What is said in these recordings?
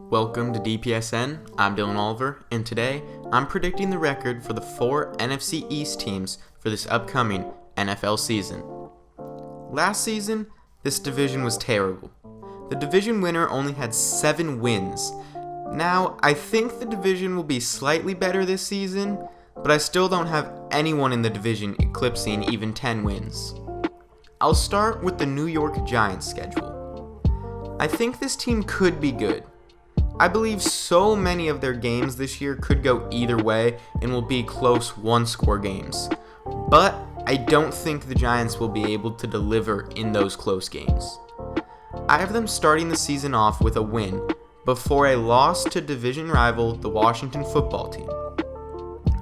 Welcome to DPSN, I'm Dylan Oliver, and today I'm predicting the record for the 4 NFC East teams for this upcoming NFL season. Last season, this division was terrible. The division winner only had 7 wins. Now, I think the division will be slightly better this season, but I still don't have anyone in the division eclipsing even 10 wins. I'll start with the New York Giants schedule. I think this team could be good. I believe so many of their games this year could go either way and will be close one-score games. But I don't think the Giants will be able to deliver in those close games. I have them starting the season off with a win before a loss to division rival the Washington football team.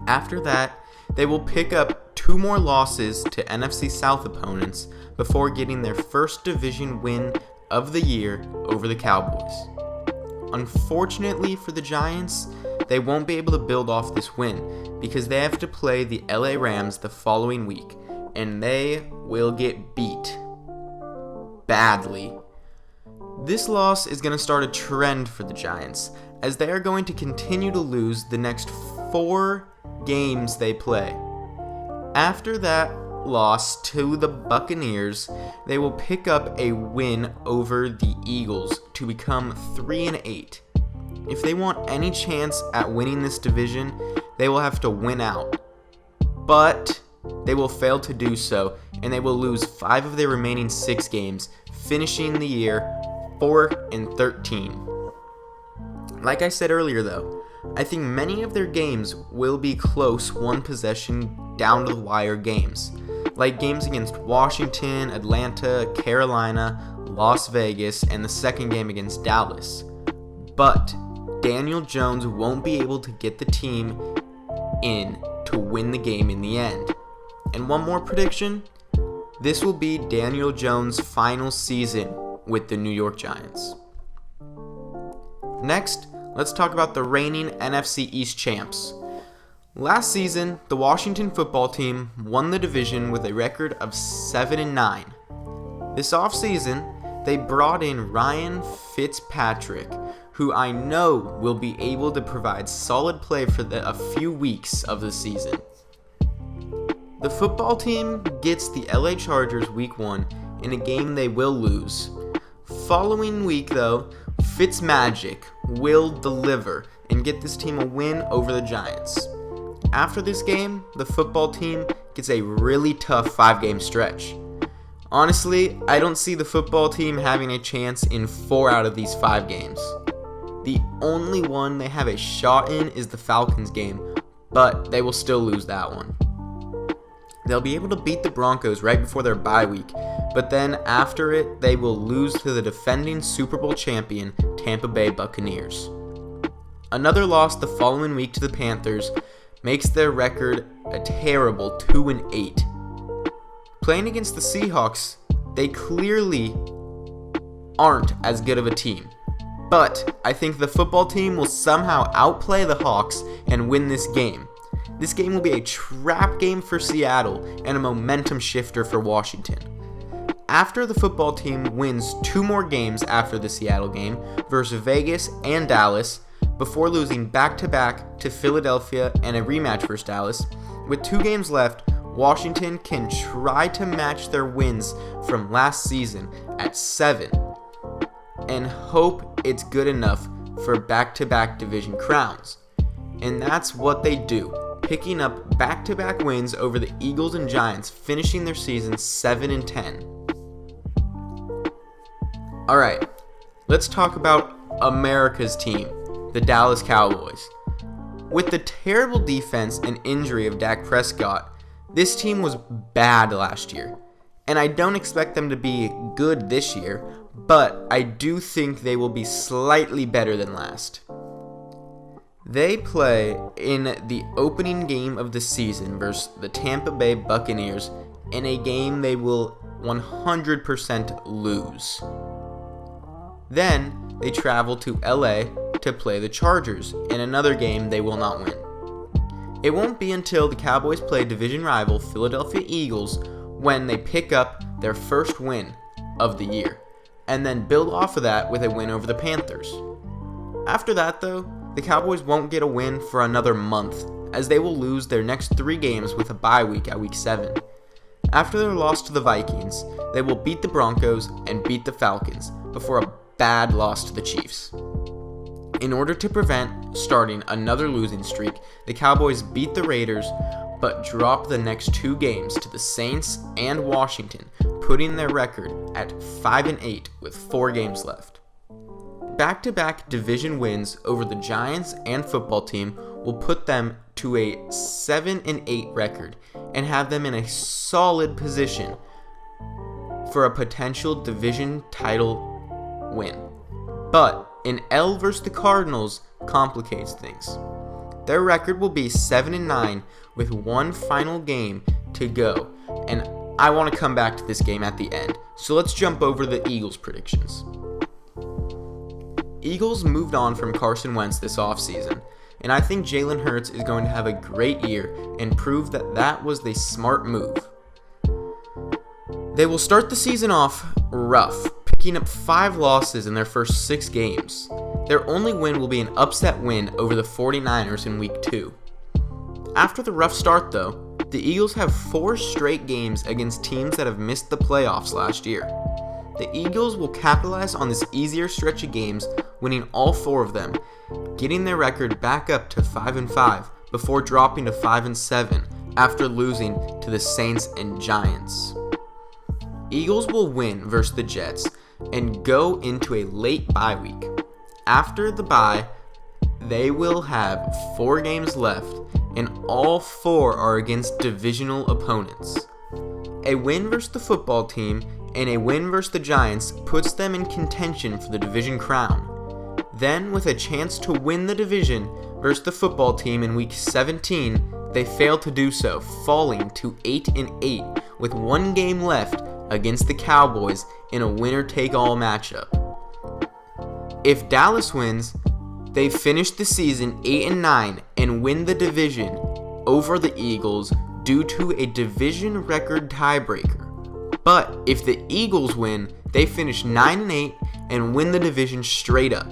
After that, they will pick up 2 more losses to NFC South opponents before getting their first division win of the year over the Cowboys. Unfortunately for the Giants, they won't be able to build off this win because they have to play the LA Rams the following week, and they will get beat badly. This loss is going to start a trend for the Giants, as they are going to continue to lose the next 4 games they play. After that loss to the Buccaneers, they will pick up a win over the Eagles to become 3-8. If they want any chance at winning this division, they will have to win out. But they will fail to do so, and they will lose 5 of their remaining 6 games, finishing the year 4-13. Like I said earlier though, I think many of their games will be close one possession down to the wire games, like games against Washington, Atlanta, Carolina, Las Vegas, and the second game against Dallas. But Daniel Jones won't be able to get the team in to win the game in the end. And one more prediction, this will be Daniel Jones' final season with the New York Giants. Next, let's talk about the reigning NFC East champs. Last season, the Washington football team won the division with a record of 7-9. This offseason, they brought in Ryan Fitzpatrick, who I know will be able to provide solid play for a few weeks of the season. The football team gets the LA Chargers week 1 in a game they will lose. Following week though, Fitzmagic will deliver and get this team a win over the Giants. After this game, the football team gets a really tough 5-game stretch. Honestly, I don't see the football team having a chance in 4 out of these 5 games. The only one they have a shot in is the Falcons game, but they will still lose that one. They'll be able to beat the Broncos right before their bye week, but then after it, they will lose to the defending Super Bowl champion Tampa Bay Buccaneers. Another loss the following week to the Panthers makes their record a terrible 2-8. Playing against the Seahawks, they clearly aren't as good of a team. But I think the football team will somehow outplay the Hawks and win this game. This game will be a trap game for Seattle and a momentum shifter for Washington. After the football team wins 2 more games after the Seattle game versus Vegas and Dallas, before losing back-to-back to Philadelphia and a rematch versus Dallas, with 2 games left, Washington can try to match their wins from last season at 7 and hope it's good enough for back-to-back division crowns. And that's what they do, picking up back-to-back wins over the Eagles and Giants, finishing their season 7-10. Alright, let's talk about America's team, the Dallas Cowboys. With the terrible defense and injury of Dak Prescott, this team was bad last year, and I don't expect them to be good this year, but I do think they will be slightly better than last. They play in the opening game of the season versus the Tampa Bay Buccaneers in a game they will 100% lose. Then they travel to LA to play the Chargers in another game they will not win. It won't be until the Cowboys play division rival Philadelphia Eagles when they pick up their first win of the year, and then build off of that with a win over the Panthers. After that though, the Cowboys won't get a win for another month, as they will lose their next 3 games with a bye week at week 7. After their loss to the Vikings, they will beat the Broncos and beat the Falcons before a bad loss to the Chiefs. In order to prevent starting another losing streak, the Cowboys beat the Raiders but drop the next 2 games to the Saints and Washington, putting their record at 5-8 with 4 games left. Back-to-back division wins over the Giants and football team will put them to a 7-8 record and have them in a solid position for a potential division title win. But an L versus the Cardinals complicates things. Their record will be 7-9 with 1 final game to go, and I want to come back to this game at the end. So let's jump over the Eagles' predictions. Eagles moved on from Carson Wentz this offseason, and I think Jalen Hurts is going to have a great year and prove that that was the smart move. They will start the season off rough, picking up 5 losses in their first 6 games. Their only win will be an upset win over the 49ers in week 2. After the rough start though, the Eagles have 4 straight games against teams that have missed the playoffs last year. The Eagles will capitalize on this easier stretch of games, winning all 4 of them, getting their record back up to 5-5 before dropping to 5-7 after losing to the Saints and Giants. Eagles will win versus the Jets and go into a late bye week. After the bye, they will have 4 games left, and all 4 are against divisional opponents. A win versus the football team and a win versus the Giants puts them in contention for the division crown. Then, with a chance to win the division versus the football team in week 17, they fail to do so, falling to 8-8 with 1 game left against the Cowboys in a winner-take-all matchup. If Dallas wins, they finish the season 8-9 and win the division over the Eagles due to a division record tiebreaker. But if the Eagles win, they finish 9-8 and win the division straight up.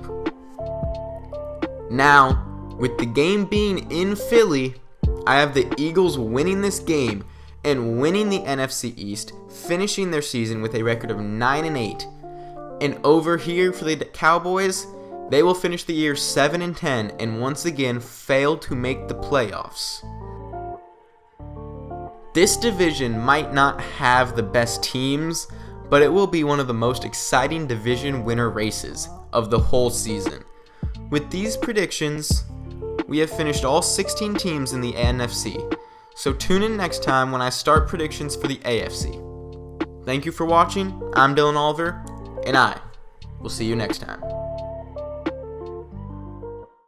Now, with the game being in Philly, I have the Eagles winning this game and winning the NFC East, finishing their season with a record of 9-8. And over here for the Cowboys, they will finish the year 7-10 and once again fail to make the playoffs. This division might not have the best teams, but it will be one of the most exciting division winner races of the whole season. With these predictions, we have finished all 16 teams in the NFC, so tune in next time when I start predictions for the AFC. Thank you for watching. I'm Dylan Oliver, and I will see you next time.